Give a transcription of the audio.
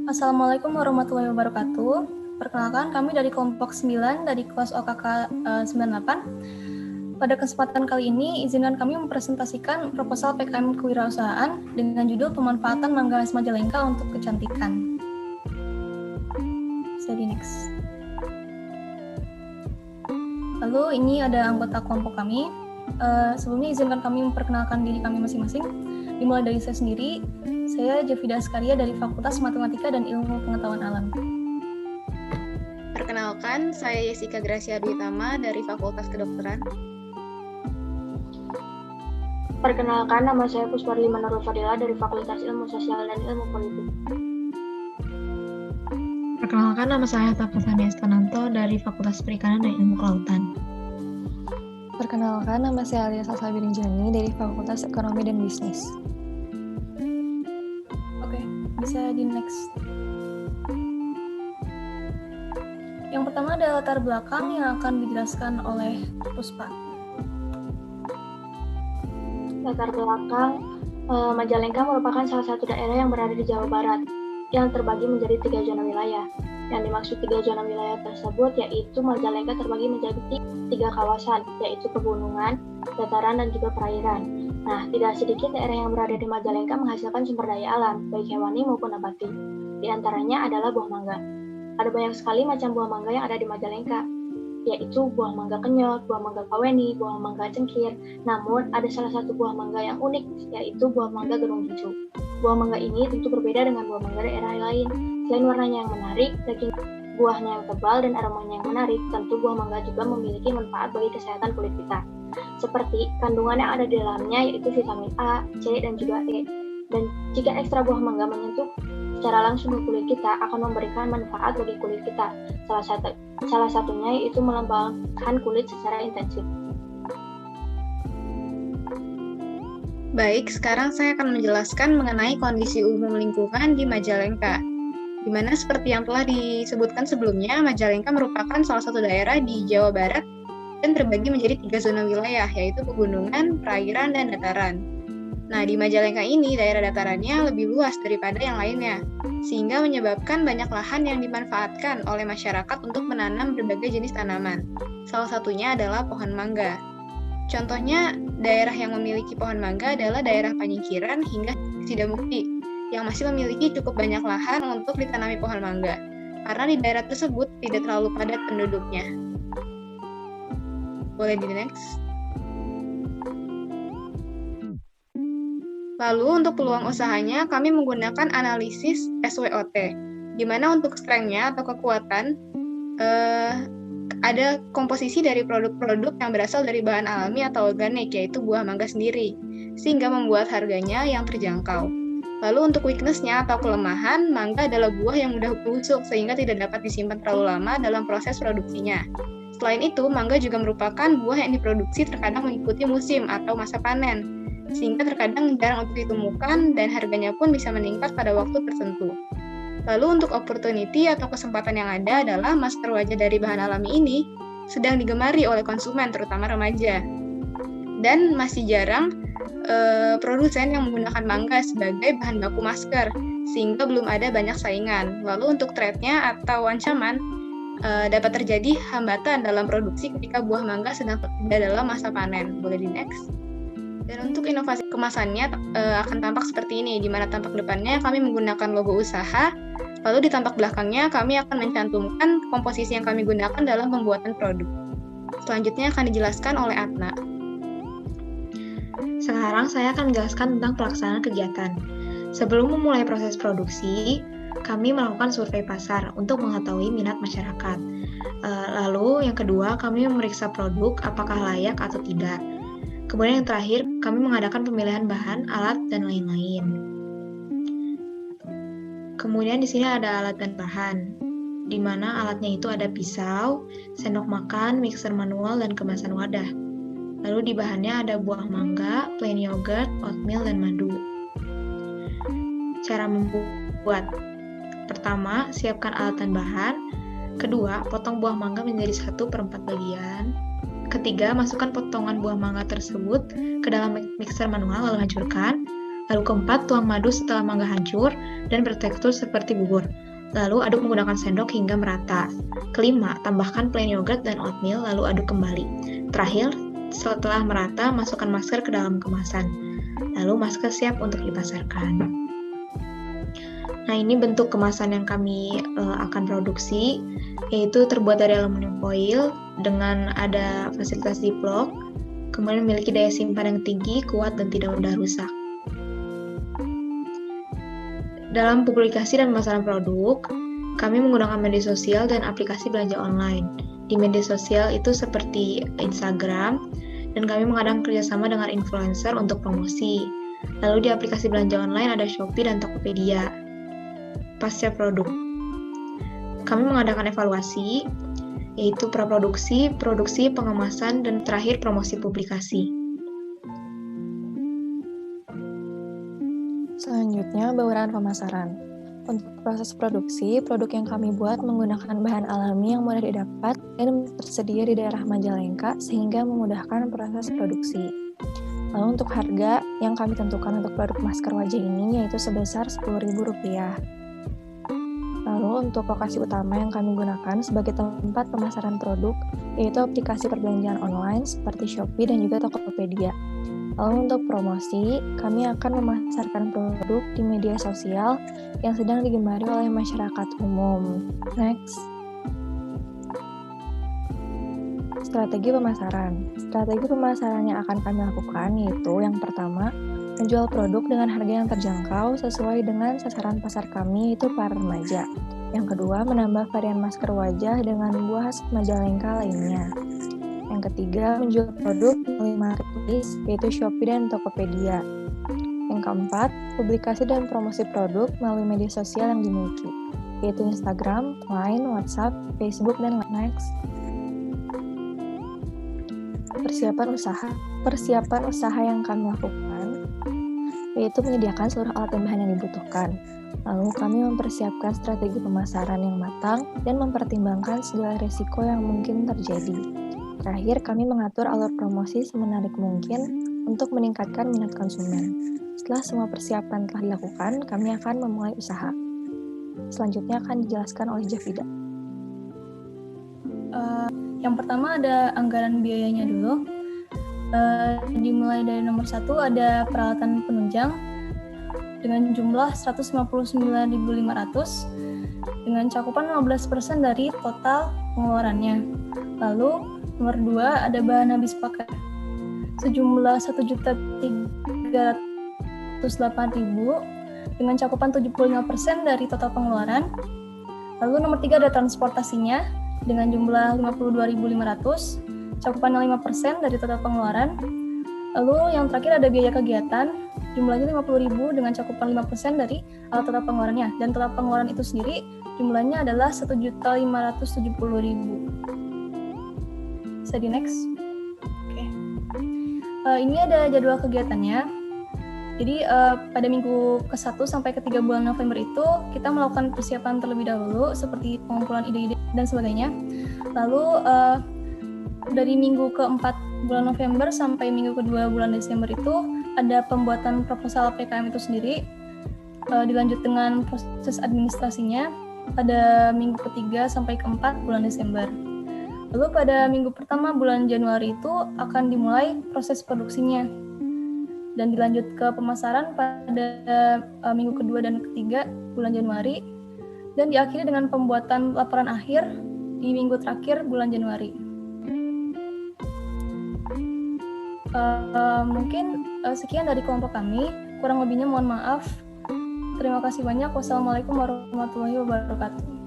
Assalamualaikum warahmatullahi wabarakatuh. Perkenalkan, kami dari kelompok 9 dari kelas OKK 98. Pada kesempatan kali ini, izinkan kami mempresentasikan proposal PKM Kewirausahaan dengan judul Pemanfaatan Mangga khas Majalengka untuk Kecantikan. Jadi next. Lalu ini ada anggota kelompok kami. Sebelumnya izinkan kami memperkenalkan diri kami masing-masing. Dimulai dari saya sendiri. Saya Jevida Askaria dari Fakultas Matematika dan Ilmu Pengetahuan Alam. Perkenalkan, saya Jessica Gracia Dwi-Tama dari Fakultas Kedokteran. Perkenalkan, nama saya Pusparlima Nurul Fadila dari Fakultas Ilmu Sosial dan Ilmu Politik. Perkenalkan, nama saya Taufani Estananto dari Fakultas Perikanan dan Ilmu Kelautan. Perkenalkan, nama saya Alia Salsabirinjani dari Fakultas Ekonomi dan Bisnis. Oke, bisa di next. Yang pertama ada latar belakang yang akan dijelaskan oleh Puspa. Latar belakang, Majalengka merupakan salah satu daerah yang berada di Jawa Barat, yang terbagi menjadi 3 zona wilayah. Yang dimaksud 3 zona wilayah tersebut yaitu Majalengka terbagi menjadi 3 kawasan, yaitu pegunungan, dataran, dan juga perairan. Nah, tidak sedikit daerah yang berada di Majalengka menghasilkan sumber daya alam, baik hewani maupun nabati. Di antaranya adalah buah mangga. Ada banyak sekali macam buah mangga yang ada di Majalengka, yaitu buah mangga kenyot, buah mangga kaweni, buah mangga cengkir. Namun, ada salah satu buah mangga yang unik, yaitu buah mangga gerung hijau. Buah mangga ini tentu berbeda dengan buah mangga daerah lain. Selain warnanya yang menarik, daging buahnya yang tebal dan aromanya yang menarik, tentu buah mangga juga memiliki manfaat bagi kesehatan kulit kita. Seperti kandungan yang ada di dalamnya yaitu vitamin A, C, dan juga E. Dan jika ekstra buah mangga menyentuh secara langsung ke kulit kita akan memberikan manfaat bagi kulit kita. Salah satunya yaitu melembabkan kulit secara intensif. Baik, sekarang saya akan menjelaskan mengenai kondisi umum lingkungan di Majalengka. Di mana seperti yang telah disebutkan sebelumnya, Majalengka merupakan salah satu daerah di Jawa Barat dan terbagi menjadi 3 zona wilayah, yaitu pegunungan, perairan, dan dataran. Nah, di Majalengka ini daerah datarannya lebih luas daripada yang lainnya, sehingga menyebabkan banyak lahan yang dimanfaatkan oleh masyarakat untuk menanam berbagai jenis tanaman. Salah satunya adalah pohon mangga. Contohnya, daerah yang memiliki pohon mangga adalah daerah Panyingkiran hingga Sidamukti, yang masih memiliki cukup banyak lahan untuk ditanami pohon mangga, karena di daerah tersebut tidak terlalu padat penduduknya. Boleh di next. Lalu untuk peluang usahanya, kami menggunakan analisis SWOT, di mana untuk strength-nya atau kekuatan, ada komposisi dari produk-produk yang berasal dari bahan alami atau organik, yaitu buah mangga sendiri, sehingga membuat harganya yang terjangkau. Lalu untuk weakness-nya atau kelemahan, mangga adalah buah yang mudah busuk, sehingga tidak dapat disimpan terlalu lama dalam proses produksinya. Selain itu, mangga juga merupakan buah yang diproduksi terkadang mengikuti musim atau masa panen, sehingga terkadang jarang untuk ditemukan dan harganya pun bisa meningkat pada waktu tertentu. Lalu untuk opportunity atau kesempatan yang ada adalah masker wajah dari bahan alami ini sedang digemari oleh konsumen, terutama remaja. Dan masih jarang produsen yang menggunakan mangga sebagai bahan baku masker, sehingga belum ada banyak saingan. Lalu untuk threat-nya atau ancaman, dapat terjadi hambatan dalam produksi ketika buah mangga sedang berada dalam masa panen. Boleh di next. Dan untuk inovasi kemasannya akan tampak seperti ini, di mana tampak depannya kami menggunakan logo usaha, lalu di tampak belakangnya kami akan mencantumkan komposisi yang kami gunakan dalam pembuatan produk. Selanjutnya akan dijelaskan oleh Atna. Sekarang saya akan menjelaskan tentang pelaksanaan kegiatan. Sebelum memulai proses produksi, kami melakukan survei pasar untuk mengetahui minat masyarakat. Lalu yang kedua, kami memeriksa produk apakah layak atau tidak. Kemudian yang terakhir, kami mengadakan pemilihan bahan, alat, dan lain-lain. Kemudian di sini ada alat dan bahan, di mana alatnya itu ada pisau, sendok makan, mixer manual, dan kemasan wadah. Lalu di bahannya ada buah mangga, plain yogurt, oatmeal, dan madu. Cara membuat: pertama, siapkan alat dan bahan. Kedua, potong buah mangga menjadi 1/4 bagian. Ketiga, masukkan potongan buah mangga tersebut ke dalam mixer manual lalu hancurkan. Lalu keempat, tuang madu setelah mangga hancur dan bertekstur seperti bubur. Lalu aduk menggunakan sendok hingga merata. Kelima, tambahkan plain yogurt dan oatmeal lalu aduk kembali. Terakhir, setelah merata, masukkan masker ke dalam kemasan. Lalu masker siap untuk dipasarkan. Nah, ini bentuk kemasan yang kami akan produksi, yaitu terbuat dari aluminium foil dengan ada fasilitas ziplock, kemudian memiliki daya simpan yang tinggi, kuat, dan tidak mudah rusak. Dalam publikasi dan pemasaran produk, kami menggunakan media sosial dan aplikasi belanja online. Di media sosial itu seperti Instagram, dan kami mengadakan kerjasama dengan influencer untuk promosi. Lalu di aplikasi belanja online ada Shopee dan Tokopedia. Pasca produk, kami mengadakan evaluasi, yaitu praproduksi, produksi, pengemasan, dan terakhir promosi publikasi. Selanjutnya, bauran pemasaran. Untuk proses produksi, produk yang kami buat menggunakan bahan alami yang mudah didapat dan tersedia di daerah Majalengka sehingga memudahkan proses produksi. Lalu untuk harga yang kami tentukan untuk produk masker wajah ini yaitu sebesar Rp10.000. Lalu untuk lokasi utama yang kami gunakan sebagai tempat pemasaran produk yaitu aplikasi perbelanjaan online seperti Shopee dan juga Tokopedia. Lalu untuk promosi, kami akan memasarkan produk di media sosial yang sedang digemari oleh masyarakat umum. Next. Strategi pemasaran. Strategi pemasaran yang akan kami lakukan yaitu yang pertama, menjual produk dengan harga yang terjangkau sesuai dengan sasaran pasar kami yaitu para remaja. Yang kedua, menambah varian masker wajah dengan buah khas Majalengka lainnya. Yang ketiga, menjual produk melalui marketplace yaitu Shopee dan Tokopedia. Yang keempat, publikasi dan promosi produk melalui media sosial yang dimiliki yaitu Instagram, Line, WhatsApp, Facebook, dan next. Persiapan usaha yang kami lakukan yaitu menyediakan seluruh alat dan bahan yang dibutuhkan. Lalu kami mempersiapkan strategi pemasaran yang matang dan mempertimbangkan segala risiko yang mungkin terjadi. Terakhir, kami mengatur alur promosi semenarik mungkin untuk meningkatkan minat konsumen. Setelah semua persiapan telah dilakukan, kami akan memulai usaha. Selanjutnya akan dijelaskan oleh Jafida. Yang pertama ada anggaran biayanya dulu. Dimulai dari nomor 1 ada peralatan penunjang dengan jumlah 159.500 dengan cakupan 15% dari total pengeluarannya. Lalu nomor 2 ada bahan habis pakai sejumlah 1.308.000 dengan cakupan 75% dari total pengeluaran. Lalu nomor 3 ada transportasinya dengan jumlah 52.500, cakupan 5% dari total pengeluaran. Lalu yang terakhir ada biaya kegiatan, jumlahnya 50.000 dengan cakupan 5% dari total pengeluarannya. Dan total pengeluaran itu sendiri jumlahnya adalah 1.570.000. Bisa di next. Oke. Ini ada jadwal kegiatannya. Jadi pada minggu ke-1 sampai ke-3 bulan November itu kita melakukan persiapan terlebih dahulu seperti pengumpulan ide-ide dan sebagainya. Lalu dari minggu ke-4 bulan November sampai minggu ke-2 bulan Desember itu ada pembuatan proposal PKM itu sendiri. Dilanjut dengan proses administrasinya pada minggu ke-3 sampai ke-4 bulan Desember. Lalu pada minggu pertama bulan Januari itu akan dimulai proses produksinya. Dan dilanjut ke pemasaran pada minggu kedua dan ketiga bulan Januari dan diakhiri dengan pembuatan laporan akhir di minggu terakhir bulan Januari. Mungkin sekian dari kelompok kami, kurang lebihnya mohon maaf. Terima kasih banyak. Wassalamualaikum warahmatullahi wabarakatuh.